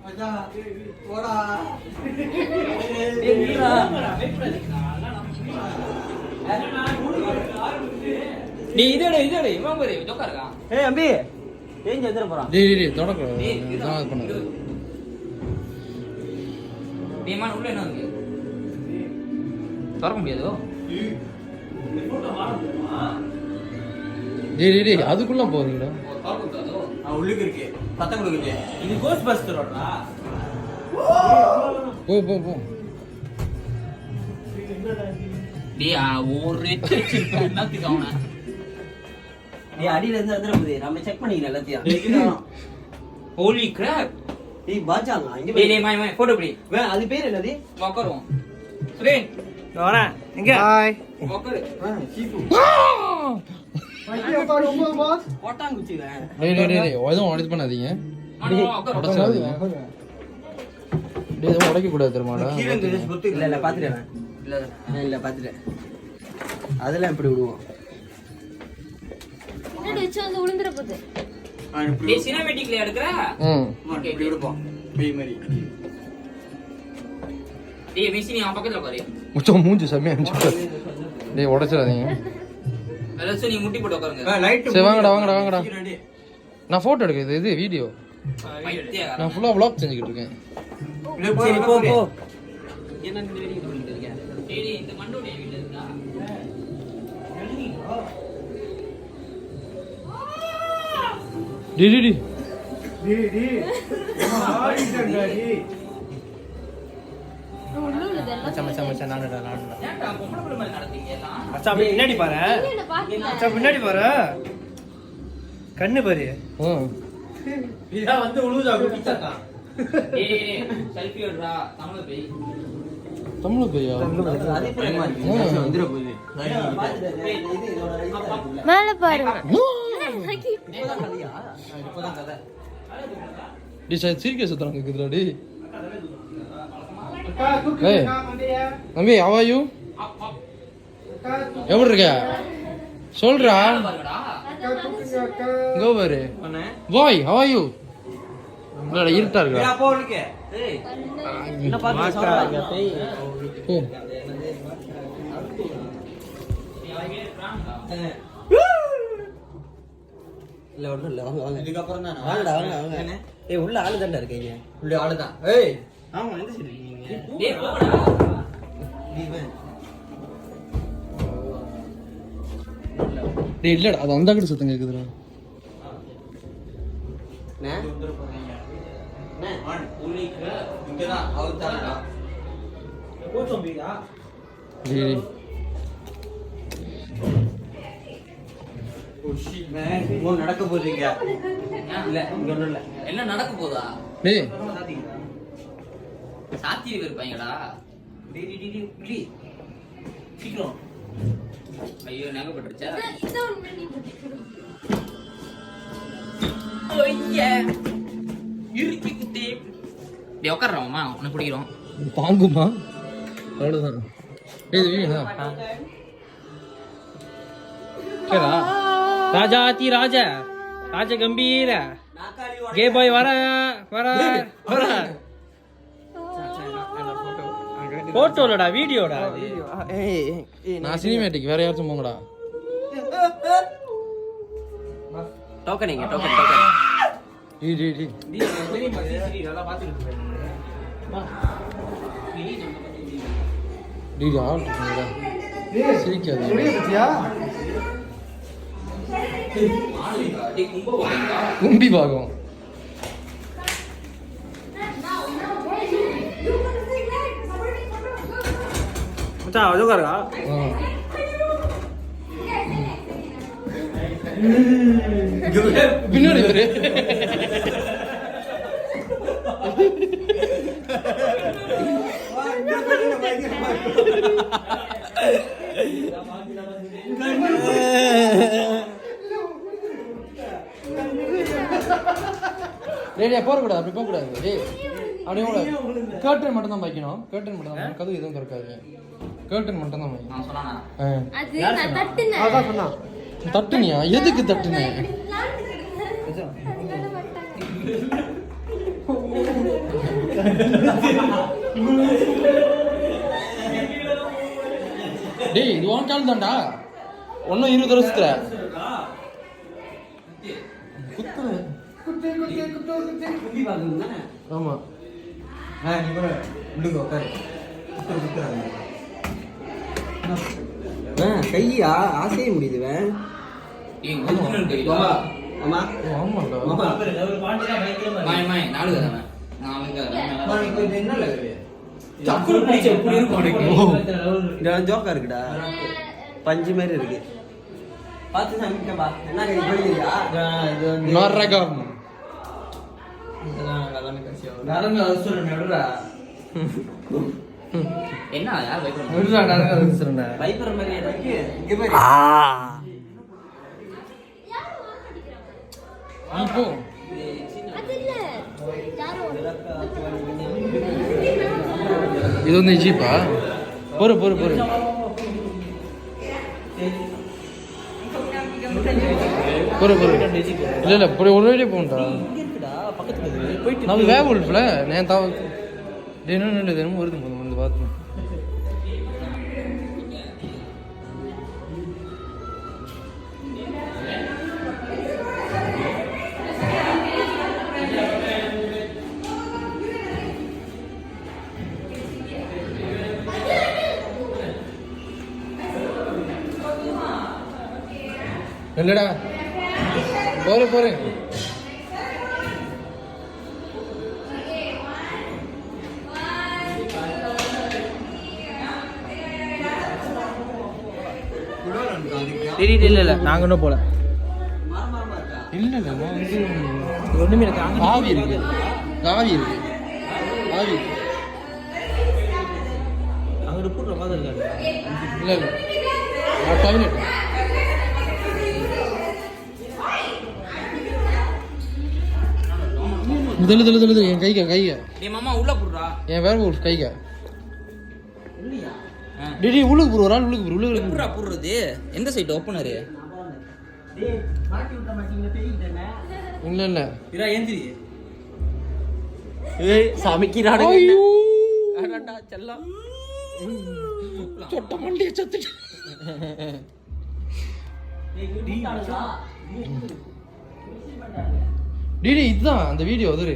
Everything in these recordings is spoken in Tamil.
நீ இதோட இவன் பாரு ஜோக்கா இருக்கான். ஏய் அம்பி ஏஞ்சு வந்துற போறான். டேய் தொடக்க நான் பண்ணு. டேய் மான் உள்ள என்ன இருக்கு? திறக்க முடியாதோ? டேய் அதுக்குள்ள போறீங்கடா. திறக்க கூடாதோ? உள்ளுக்கு இருக்கு. சத்தம் கொடுக்குது. இது கோஸ்ட் பஸ்டரோடா. போ. டேய் ஒரு எச்சிருப்பா என்னத்துக்கு அவன? டேய் அடியில இருந்து வந்துற போதே. நாம செக் பண்ணிக்கலாம் எல்லாத்தையும். ஹோலி கிராப். டேய் பாச்சாங்க அங்க டேய் மாய் போட்டோ பிடி. அது பேர் என்னது? உட்காருவோம். சுரேன் வாடா எங்க? ஹாய். உட்காரு. சீப்பு. போட்டாங்குச்சில. டேய் எதுவும் உடைச்சு பண்ணாதீங்க. உட்காரு. டேய் எதுவும் உடைக்க கூடாது தெரியுமாடா? இல்ல பாத்துறேன். இல்ல பாத்துறேன். அதெல்லாம் எப்படி விடுவோம்? என்னடி வெச்சு வந்து உளுந்துற போகுது. டேய் சினிமேட்டிக்ல எடுக்கற? ஓகே இப்படி விடுவோம். பேய் மாதிரி. டேய் மிஷினி அவன் பக்கத்துல உட்காரு. முச்ச மூஞ்சி செமையா இருந்துச்சு. டேய் உடைச்சிராதீங்க. அலசு நீ முட்டி போட்டு உட்காருங்க. லைட் சரி வாங்கடா. நான் போட்டோ எடுக்கிறது இது வீடியோ. பைத்தியக்காரன். நான் ஃபுல்லா vlog செஞ்சுக்கிட்டு இருக்கேன். சரி போ. என்ன இந்த வீடியோ பண்ணிட்டு இருக்க? டேய் இந்த மண்டோடைய வீட்ல இருக்கா? டேய் மச்சான் நானடா. ஏன்டா பொம்பளை பிள்ளை மாதிரி நடந்தீங்க எல்லாம்? மச்சான் பின்னாடி பாரு. மச்சான் பின்னாடி பாரு. கண்ணு பாரு. இதான் வந்து உழுவுதா குடிச்சாடா. ஏய் செல்ஃபி எடுடா. தமிழ் பையா அதே பிரேமா இருக்கு. வந்துற போகுது. மேல பாருங்க. இப்போதான் கதை. டேய் சீரியஸ் சுத்தறாங்க இருக்குதுடா டேய். ஏய் தம்பி how are you? எப்படி இருக்க? சொல்றா. கோ பாரு. வாய் how are you? இல்லடா இருட்டா இருக்கா? ஏய் அப்போ உனக்கு. ஏய் என்ன பாத்து சொல்றாங்க பேய். ஓ இல்ல ஒண்ணும் இல்ல வாங்க. இதுக்கு அப்புறம் தான் வாங்க. ஏய் உள்ள ஆளு தான்டா இருக்கீங்க. உள்ள ஆளு தான். ஏய் ஆமா எந்த சைடு இருக்கீங்க? டேய் போடா. டேய் இல்லடா அது அந்த கிட்ட சத்தம் கேக்குதுடா. இங்கதான் அவர் தானடா. போச்சோம்பிடா. டேய் ஓ நடக்க போறீங்க. இல்ல இங்க ஒண்ணும் இல்ல. என்ன நடக்க போதா? டேய் சாத்தி இருப்பாங்கடா. டேய் புலி. சீக்கிரம். ஐயோ நகப்பட்டுச்சா? இந்த ஒண்ணு நீ போட்டுக்கோ. ஓய்யே. இறுக்கி குட்டி. டேய் உட்கார்றோமா? உன்னை பிடிக்கிறோம். தாங்குமா? அவ்வளவுதான். டேய் வீணா. கேடா. ராஜாதி ராஜ கம்பீர கே பாய் வர போட்டோலடா வீடியோடா. நான் சினிமேட்டிக் வேற யாராச்சும் போங்கடா. டோக்கனிங்க டோக்கன். டேய் நல்லா பாத்துக்கிட்டு டேய் ஆடுறா. சிரிக்காத. கும்பி பாகம். மச்சான் அது உட்காருடா. பின்னாடி வரு. டேய் போறக்கூடாது, அப்படி போகக்கூடாது. டேய் அப்படியே கேர்டன் மட்டும் தான் வைக்கணும். கேர்டன் மட்டும் தான், கதவு எதுவும் திறக்காது. கேர்டன் மட்டும் தான் வைக்கணும். நான் சொன்னானா? அது நான் தட்டுனேன். அதான் சொன்னா. தட்டுனியா? எதுக்கு தட்டுனே? டேய் இது உன் கால் தான்டா ஒன்னும் 20 வருஷத்துல ஆமா நீ கூட உள்ளுக்கு உட்காரு கையா ஆசைய முடியுது ஜோக்கா இருக்குடா பஞ்சு மாதிரி இருக்கு பார்த்து சமைக்கப்பா என்ன கை போடுறியா இது வந்து நரகம் நரங்க அவசரம் நடுறா என்ன யார் வைக்கிறோம் நடுறா நரங்க அவசரம் வைக்கிற மாதிரி எனக்கு இங்க பாரு இப்போ அது இல்ல யாரோ இது வந்து ஜீப்பா பொறு பொறு பொறு பொறு பொறு இல்ல இல்ல பொறு ஒரு வழியே போகண்டா நம்ம வேக உள்ஃபில் நான் தான் தினம் இல்லை தினமும் வருது போதும் வந்து பார்த்து இல்லடா போறேன் இல்ல நாங்க இன்னும் போல இல்ல இல்ல நான் இது ஒண்ணுமே இருக்கு ஆவி இருக்கு ஆவி இருக்கு ஆவி இருக்கு அங்க போடுற மாதிரி இருக்காது இல்ல இல்ல டாய்லெட் தெளு என் கைக டேய் மாமா உள்ள போடுறா என் வேற ஒரு கைக டிடி உள்ளுக்கு போற ஒரு ஆள் உள்ளுக்கு எப்பறா போடுறது எந்த சைடு ஓபனர் டேய் மாட்டி விட்ட மாட்டீங்க தெரியுதுனே இல்ல இரா ஏந்திரி ஏய் சமைக்கிறானே ஐயோ அடடா செல்லம் சொட்ட மண்டிய சத்துட்டு டிடி இதுதான் அந்த வீடியோ அதுரு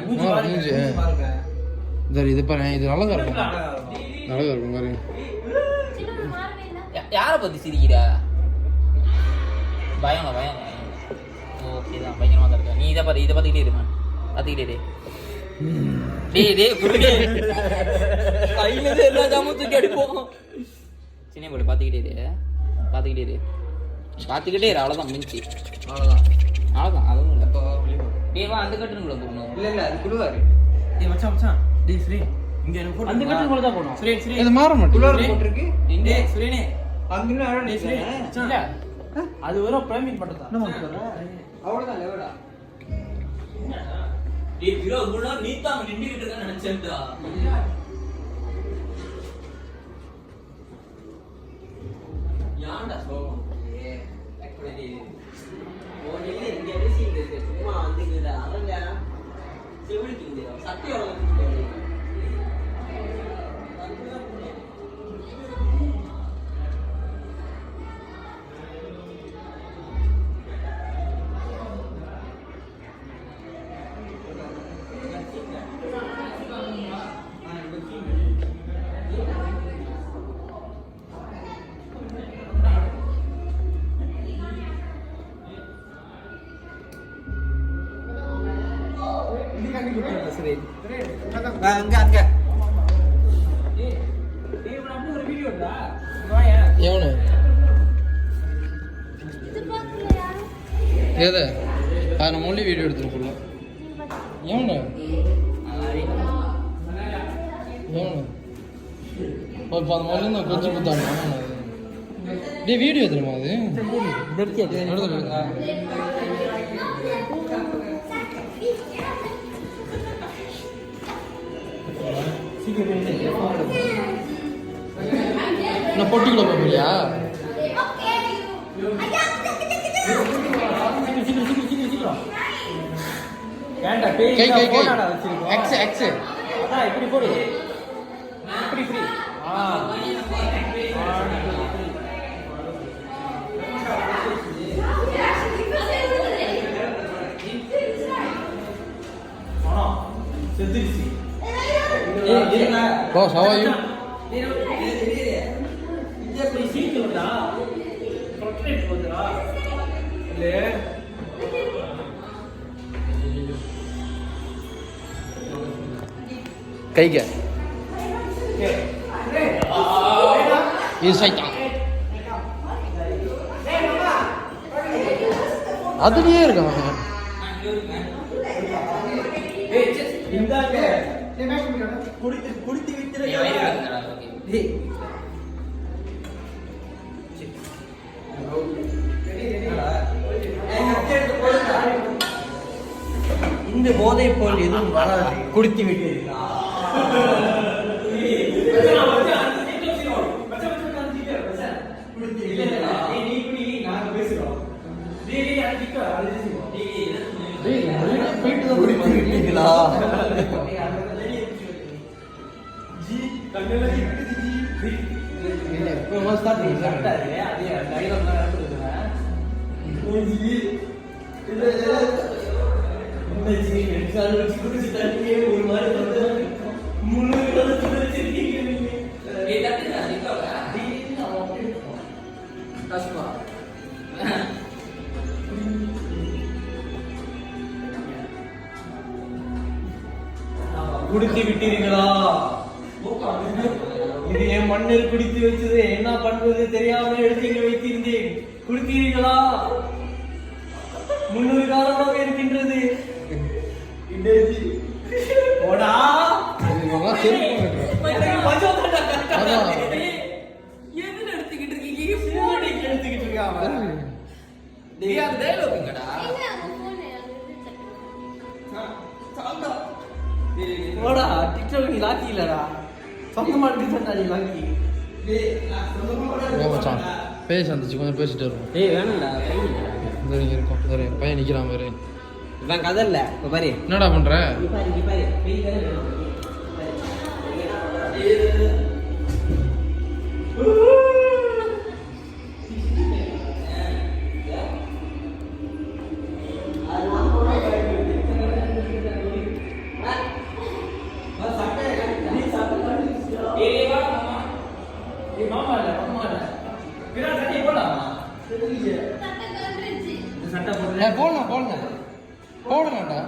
மூஞ்சி மூஞ்சி. பாருங்க இது பாரு இது நல்லா இருக்கும் பாருங்க யாரை பத்தி சிரிக்கிற பயம் ஓகே தான் பயங்கரமா தான் இருக்க நீ இதை பார்த்துக்கிட்டே இருமா பார்த்துக்கிட்டே டேய் குருடே கையில இருந்து எல்லா ஜாமும் தூக்கி அடிப்போம் சின்ன போடு பார்த்துக்கிட்டே இரு அவ்வளோதான் மிஞ்சி அவ்வளோதான் அதுவும் இல்லை டேய் வா அந்த கட்டுனுக்குள்ள போகணும் இல்ல அது குளுவாரு டேய் மச்சான் டேய் ஸ்ரீ இங்க எனக்கு போடு அந்த கட்டுக்குள்ள தான் போணும் ஸ்ரீ இது மாற மாட்டேங்குது குளுவாரு போட்டுருக்கு டேய் ஸ்ரீனே அங்கன்னு அழகா டேய் ஸ்ரீ மச்சான் அது வெறும் பிரைமிங் பண்றதா என்ன பண்றா அவ்வளவுதான் லெவலா டேய் விரோ குணா நீ தான் நின்னுக்கிட்டு இருக்க நினைச்சேன்டா யாண்டா சோகம் எப்படி ஓனே இங்க பேசிட்டு இருக்க சும்மா வந்துங்கடா அரங்க செவிலிக்கிங்க சத்தியோட அங்க எவனு இது பாக்கல யாரு ஏதா நான் மொழி வீடியோ எடுத்துட்டு போல எவனு இப்போ அந்த மொழி நான் கொஞ்சம் கொடுத்தாங்க டேய் வீடியோ தெரியுமா அது நான் பொட்டிக்குள்ள போறியா ஏன்டா பேய் கை கை கை போனாடா வச்சிருக்கோம். எக்ஸ் எக்ஸ் அதான் இப்படி போடு. இப்படி இப்படி. செத்துருச்சு. பாஸ் how are you இங்க போய் சீக்கிரம்டா. ப்ரொடெக்ட் போடுடா. இல்ல கைக இது சைத்தான் அதுலயே இருக்கான் குடித்து வித்துற. இந்த போதை போல் எதுவும் வராது. குடித்து விட்டு குடித்து விட்டீர்களா? இது என் மண்ணில் குடித்து வச்சது. என்ன பண்ணுவது தெரியாமல் எடுத்து இங்க வைத்திருந்தேன். குடித்தீர்களா? 300 காலமாக இருக்கின்றது. போடா. எடுத்துக்கிட்டு இருக்காங்க. போடா டிக்டாக் நீ லாக்கி இல்லடா. சொந்தமா டிக்டாக் நீ லாக்கி. மச்சான் பேச வந்துச்சு கொஞ்சம் பேசிட்டு வருவோம். ஏய் வேணாம்டா. இந்த இருக்கும் இந்த பையன் நிக்கிறான் பாரு. இதான் கதை இல்ல. இப்ப பாரு. என்னடா பண்ற? இங்க பாரு. பேய் கதை இல்ல. போடணும்டா.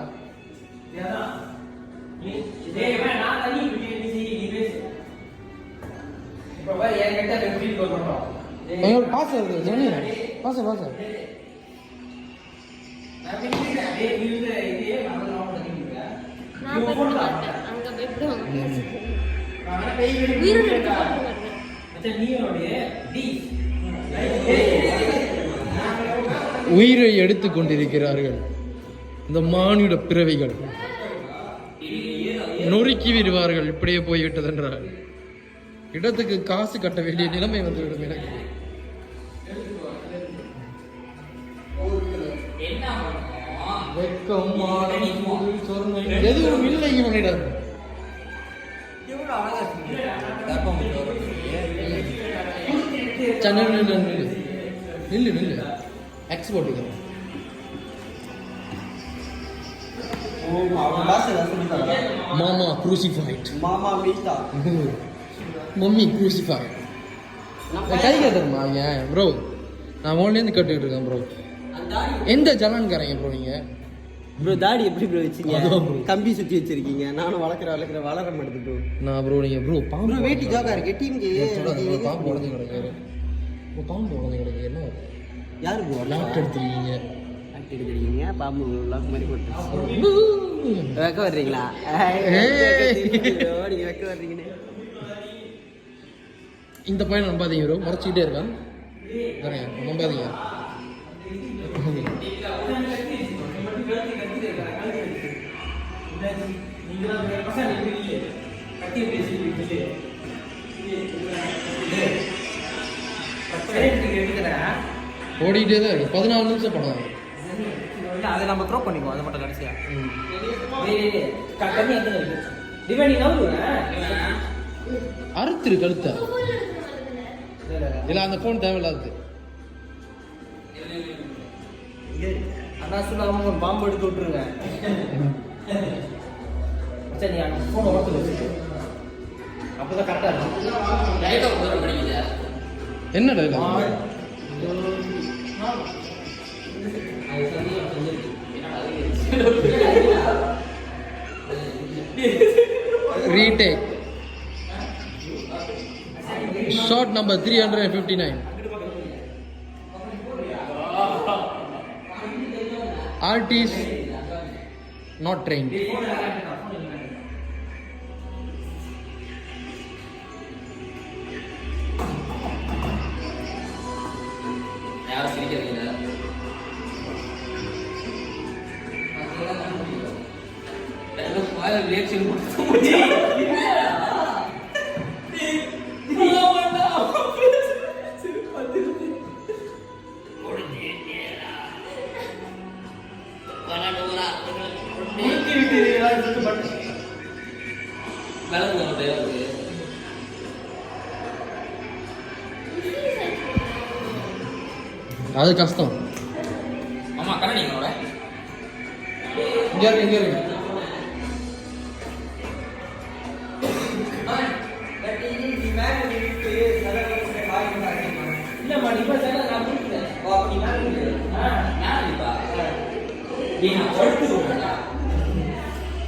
பாஸ் வருது ஜெனி பாஸ் பாஸ் உயிரை எடுத்துக் கொண்டிருக்கிறார்கள் இந்த மானிட பிறவிகள். நொறுக்கி விடுவார்கள். இப்படியே போய்விட்டது என்றால் இடத்துக்கு காசு கட்ட வேண்டிய நிலைமை வந்துவிடும் எனக்கு. எதுவும் இல்லை இவனிடம். நில்லு நில்லு எக்ஸ் போட்டுக்கிறேன். மாமா crucified. மாமா மீட்டா. Mummy crucified. கை கட்டுமா ஏன் ப்ரோ? நான் ஓன்லேருந்து கட்டுக்கிட்டு இருக்கேன் ப்ரோ. எந்த ஜலான்காரங்க ப்ரோ நீங்க? ப்ரோ தாடி எப்படி ப்ரோ வச்சீங்க? கம்பி சுத்தி வச்சிருக்கீங்க. நானும் வளர்க்குற வளர மாட்டேது ப்ரோ. நான் ப்ரோ நீங்க ப்ரோ பாம்பு வேட்டி ஜோக்கா இருக்கு டீமுக்கு. பாம்பு உடஞ்சு கிடக்கு. பாம்பு உடஞ்சு கிடக்கு. என்ன யாரு ப்ரோ லாக் எடுத்துருக்கீங்க? லாக் எடுத்துருக்கீங்க. பாம்பு லாக் மாதிரி போட்டு வைக்க வர்றீங்களா? நீங்க வைக்க வர்றீங்கன்னு இந்த பையன் நம்பாதீங்க ப்ரோ. மறைச்சிக்கிட்டே இருக்கான். நம்பாதீங்க. ஓடிக்கிட்டே தான் இருக்கு. 14 நிமிஷம் படம். இல்ல அதை நம்ம க்ரோப் பண்ணிக்குவோம் அதை மட்டும் கடைசியா கம்மி எத்தனை இருக்கு டிவைன் நீ நவுடுவேன் அறுத்துரு கழுத்த இல்ல அந்த போன் தேவையில்லாது அண்ணா சொல்லாம ஒரு பாம்பு எடுத்து விட்டுருங்க சரி நீ அந்த போனை ஓட்டு வச்சுட்டு அப்பதான் கரெக்டா இருக்கும் என்ன dialogue retake shot number 359 artist not trained யாரும் சிரிக்கிறீங்க ரியாக்ஷன் அது கஷ்டம் ஆமா கண்ணாடிங்களோட இங்க இருக்கு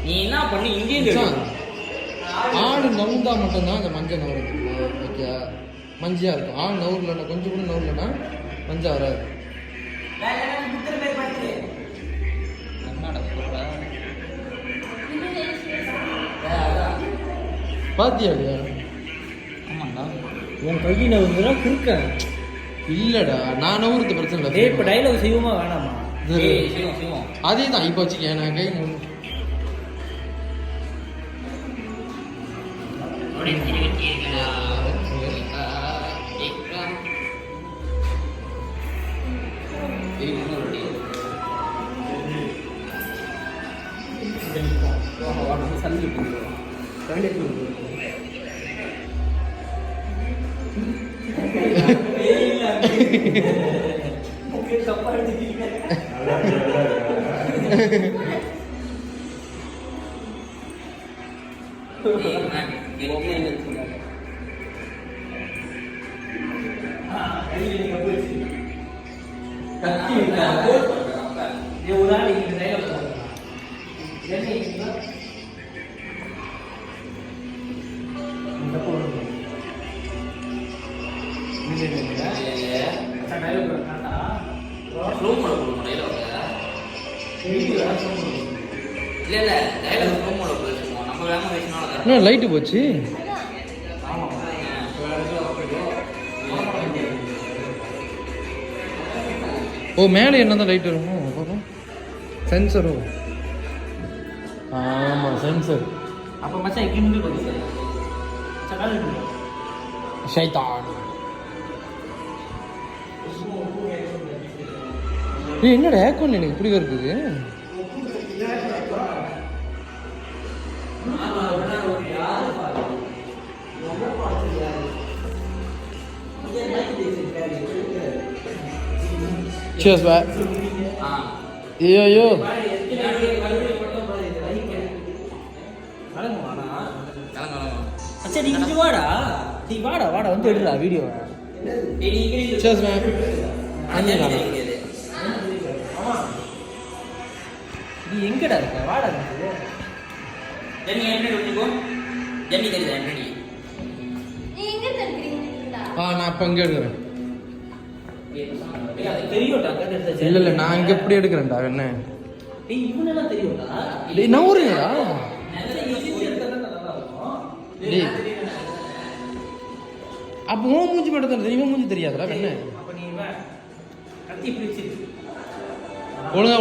நீ என்ன பண்ணி இங்கே ஆடு நவுந்தா மட்டும்தான் அந்த மஞ்சள் நவருது ஓகே மஞ்சா இருக்கும் ஆடு நவுரலன்னா கொஞ்சம் கூட நவுரலன்னா மஞ்சா வராது பாத்தியா ஆமாண்டா உன் கையை நவுறதுலாம் குறுக்க இல்லடா நான் நவுறது பிரச்சனை இல்லை டேய் இப்போ டைலாக் செய்வோமா வேணாமா சிவம் அதே தான் இப்போ வச்சுக்கேன் நான் கை என்ன லைட்டு போச்சு ஓ மேலே என்னதான் லைட் வருமோ பாப்போம் சென்சரோ ஆமாம் சென்சர் அப்போ மச்சான் இங்கே இருந்து போகுது ஷைத்தான் என்னடா ஏக்கோன் எனக்கு இப்படி வருது Cheers, man. ஐயோ அச்சா நீ இங்க வாடா நீ வாடா வந்து எடுடா வீடியோ Cheers, man. அண்ணா நீ எங்கடா இருக்க வாடா ஜென்னி என்ன சொல்லிக்கோ ஜென்னி தெரியுதா என்ன நீ எங்க இருக்கீங்க நான் இப்போ இங்கே எடுக்கிறேன் தெரியும்டா இல்லை நான் இங்கே எப்படி எடுக்கிறேன்டா என்ன டேய் இவனெல்லாம் தெரியும்டா டேய் நவுறீங்கடா டேய் அப்போ உன் மூஞ்சி மட்டும் தான் இவன் மூஞ்சி தெரியாதுடா என்ன அப்ப நீ கத்தி பிடிச்சி ஒழுங்கா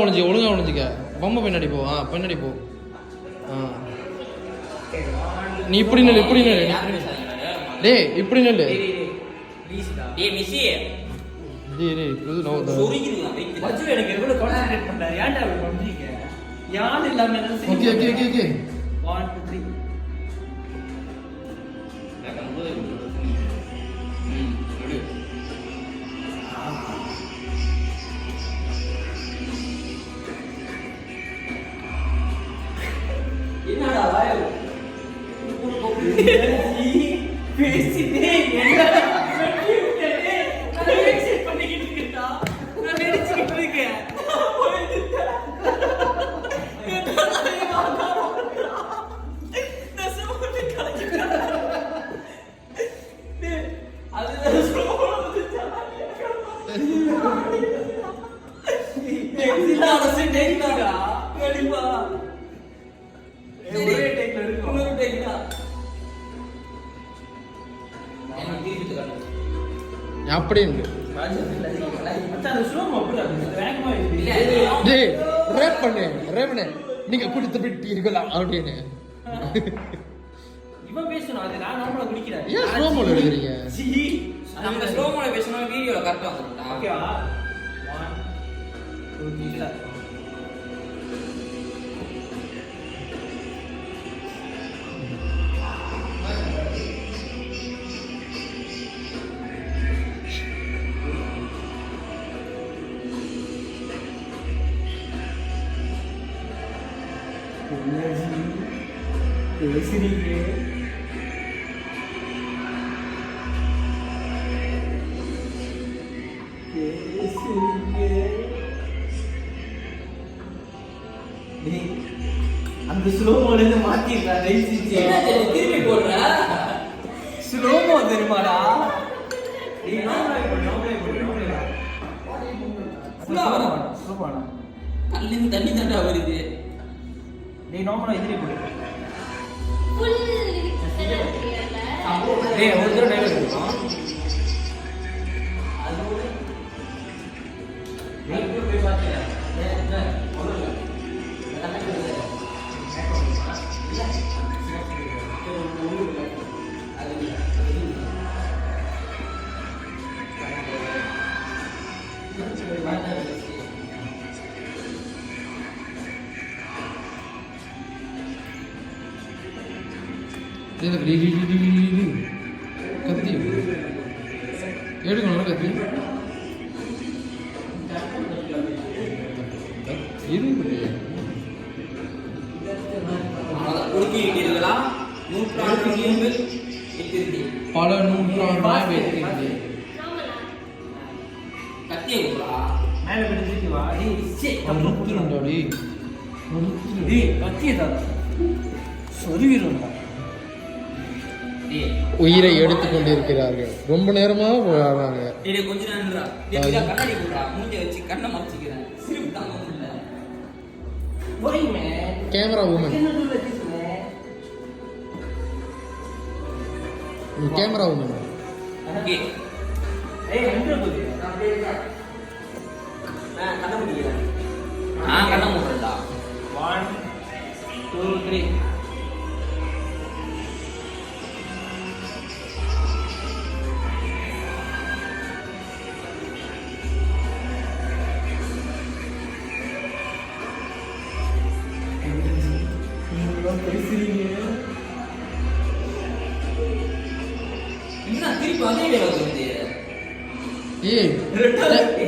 ஒளிஞ்சிக்க பொம்மை பின்னாடி போ பின்னாடி போ நீ இப்படி நில்லு டேய் இப்படி நில்லு டேய் மிஸ்ஸி டேய் சொரிக்குதுடா வெயிட் மச்சு எனக்கு எவ்வளவு கான்சென்ட்ரேட் பண்றாரு ஏன்டா அப்படி பண்றீங்க யான் இல்லாம என்ன ஓகே ஓகே ஓகே ஓகே 1 2 3 என்னடா வாய் பேசிட்டே என்னடா நான் எக்ஸைட் பண்ணிக்கிட்டு இருக்கேன்டா நான் நடிச்சிட்டு இருக்கேன் அப்படி இருக்கு டேய் ரேப் பண்ணு நீங்க குடித்து விட்டீர்களா அப்படின்னு இவன் பேசணும் அது நான் நார்மலா குடிக்கிறேன் ஏன் ஸ்லோ மோல எடுக்கிறீங்க நம்ம ஸ்லோ மோல பேசணும் வீடியோல கரெக்ட்டா வந்துட்டா ஓகேவா 1 2 3 அந்த ஸ்லோமோல இருந்து மாத்திடுறா திருப்பி போடுற ஸ்லோமோ தெரியுமாடா நீ நார்மலா ஸ்லோமோ தண்ணி தண்டா வருது நீ நார்மலா எதிரே போடு ஃபுல் தெரியல டேய் ஒரு தடவை டைலாக் இருக்கும் கத்தி எடுக்கணும் கத்தி ஒடுக்கிட்டீர்களா நூற்றாண்டு நீங்கள் பல நூற்றாண்டாக வைத்திருந்தே கத்தியை விடுறா மேல பிடிச்சிட்டு வா ஒருத்தருண்டாடி டேய் கத்தியை தான் சொருவிடும்டா உயிரை எடுத்துக் கொண்டிருக்கிறார்கள் ரொம்ப நேரமா வராங்க டேய் கொஞ்ச நேரம்டா டேய் கண்ணாடி போடுறா மூஞ்சை வச்சு கண்ணை மறைச்சிக்கிறேன் சிரிப்பு தாங்க முடியல போறீங்க camera woman camera woman okay ஏய் எங்க போறீங்க நான் கண்ணை மூடிக்கிறேன் கண்ணை மூடுறேன்டா 1 2 3 என்ன திருப்பி அதே வேலை வருது ஏய்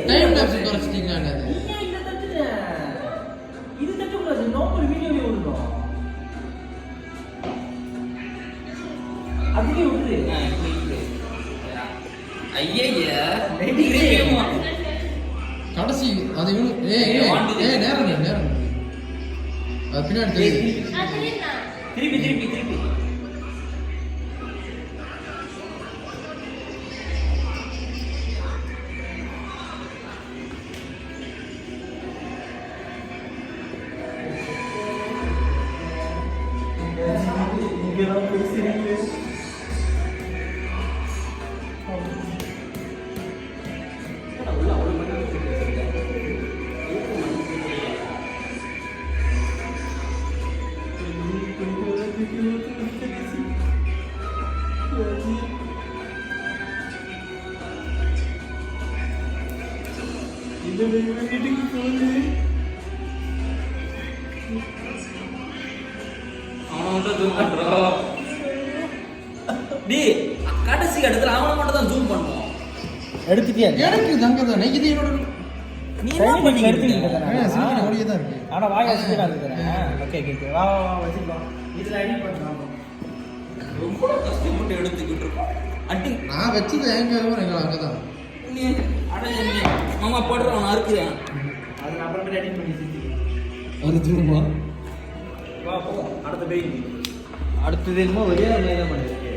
டைம் லாப்ஸ் குறைச்சிட்டீங்களா இது தட்டக்கூடாது நார்மல் வீடியோவே விடணும் அதுவே விட்டுரு ஐயா கடைசி அது நேரம் அது பின்னாடி தெரியுது திருப்பி திருப்பி திருப்பி இங்கெல்லாம் பேசுறீங்க அவனை மட்டும் ஜூம் பண்றோம். டேய் கடைசி இடத்துல அவனை மட்டும் தான் ஜூம் பண்ணுவோம். எடுத்துட்டியா எனக்கு தங்க தானே இது என்னோட நீ என்ன பண்ணிக்கிட்டு ஓடியே தான் இருக்கு. ஆனா வாய் வச்சுட்டு நான் இருக்கிறேன். ஓகே ஓகே வா வா வச்சுக்கலாம். இதுல எடிட் பண்ணலாம். ரொம்ப கஷ்டப்பட்டு எடுத்துக்கிட்டு இருக்கோம். அடி நான் வச்சது எங்க எங்க அங்கதான். நீ அட நீ மாமா போடுறவன் அறுக்குறேன். அது அப்புறம் எடிட் பண்ணி செஞ்சுக்கலாம். அது தூரமா வா போ அடுத்த பேய். அடுத்தது என்னமோ ஒரே மேல பண்ணிருக்கு.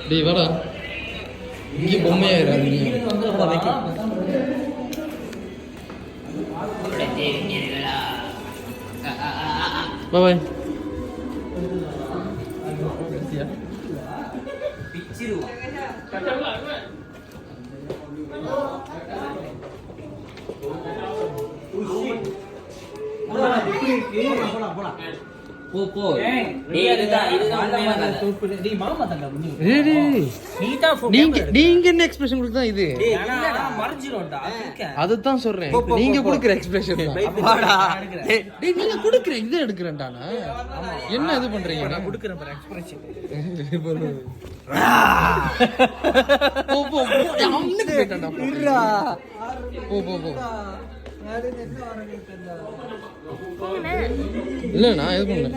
டேய் வாடா. இங்க பொம்மையாயிரா நீ. வந்து வைக்க. Bye bye. பிச்சிருவான். போ போ. டேய் இதுதான் உண்மையான கதை. டேய் மாமா தங்க நீ. டேய் நீட்டா நீங்க என்ன எக்ஸ்பிரஷன் கொடுத்தா இது? டேய் இல்லடா மறைஞ்சிரோம்டா. அதுதான் சொல்றேன். நீங்க கொடுக்குற எக்ஸ்பிரஷன் தான். வாடா. டேய் நீங்க கொடுக்குற இது எடுக்கறேன்டா நான். என்ன இது பண்றீங்க? நான் குடுக்குறேன் பாரு எக்ஸ்பிரஷன். போ போ அவனுக்கு கேட்டடா. இருடா. போ போ போ. போங்கண்ணே. இல்ல நான் இது பண்ணல.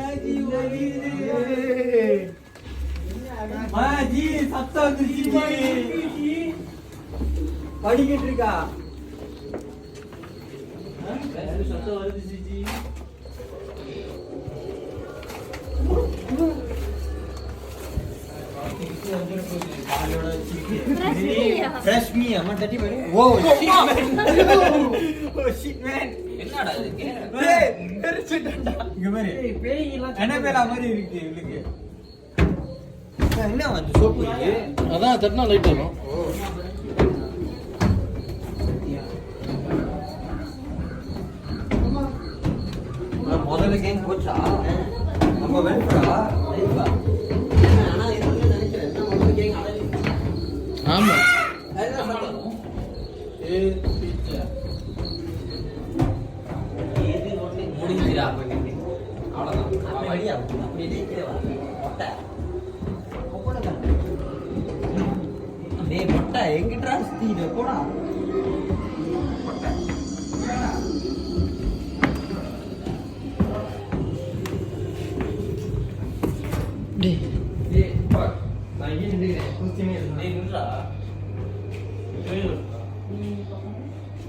மாஜி சத்தம் வந்துருச்சு. படிக்கிட்டு இருக்கா? சத்தம் வருது ஜி. ஃப்ரெஷ் மீ அம்மா தட்டி பாரு. Oh shit man. என்னடா இது? ஏய் எரிச்சிட்டடா. இங்க பாரு. பேய்லாம் அனபேலா மாதிரி இருக்கு இவளுக்கு. என்ன வந்து சோப்பு இது? அதான் தட்டினா லைட் வரும். முதல்ல கேம் போச்சா? நம்ம வெல்ஃபரா? லைஃபா? ஆனா இது நினைக்கிறேன் நான் முதல்ல கேம் ஆடல. ஆமா. அதுதான் சத்தம். ஏய் பிச்சா. இது ஒண்ணு முடிஞ்சிரா. அவ்வளவுதான். வழியா அப்படி நிக்கவே வா. மொட்டை. கொப்படா. டேய் மொட்டை எங்கடா சுத்திட்டு போடா. மொட்டை. டேய் டேய் பா. நான் இங்க நிக்கிறேன். குஸ்திமே இல்ல. டேய் நின்றா.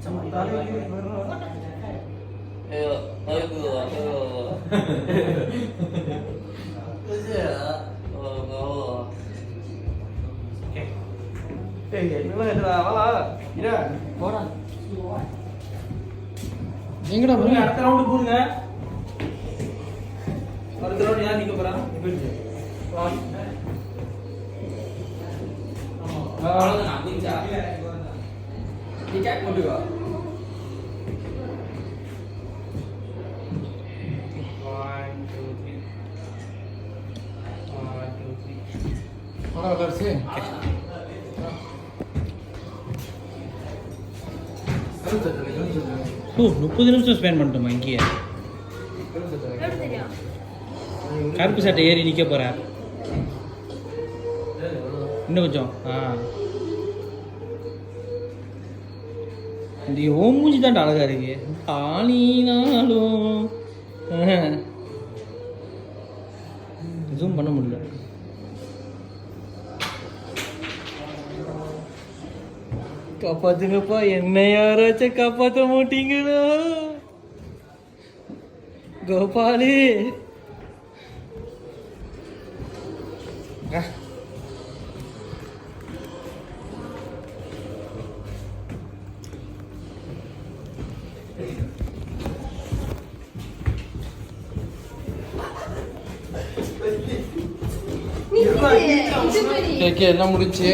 சும்மா தலையில வர்றா. ஐயோ ஐயோ ஐயோ. ஏய் என்னடா வா. இரு. போடா. எங்கடா போங்க போறீங்க? அடுத்த ரவுண்ட் போடுங்க. அடுத்த ரவுண்ட் யார் நிக்க போறா? வா. அவ்வளவுதான் முடிஞ்சா. நீ கேக் போட்டு வா. வாடா கர்சி. ஓ 30 நிமிஷம் ஸ்பெண்ட் பண்ணிட்டோமா இங்கே? எப்படி தெரியும்? கருப்பு சட்டை ஏறி நிக்க போற. இன்னும் கொஞ்சம். இந்த ஓ மூஞ்சி தான் அழகா இருக்கு. ஆளினாலும் ஜூம் பண்ண முடியல. காப்பாத்துங்கப்பா, என்ன யாராச்சும் காப்பாற்ற மாட்டீங்களா? கோபாலி நீ இது பண்ணி. எல்லாம் முடிச்சு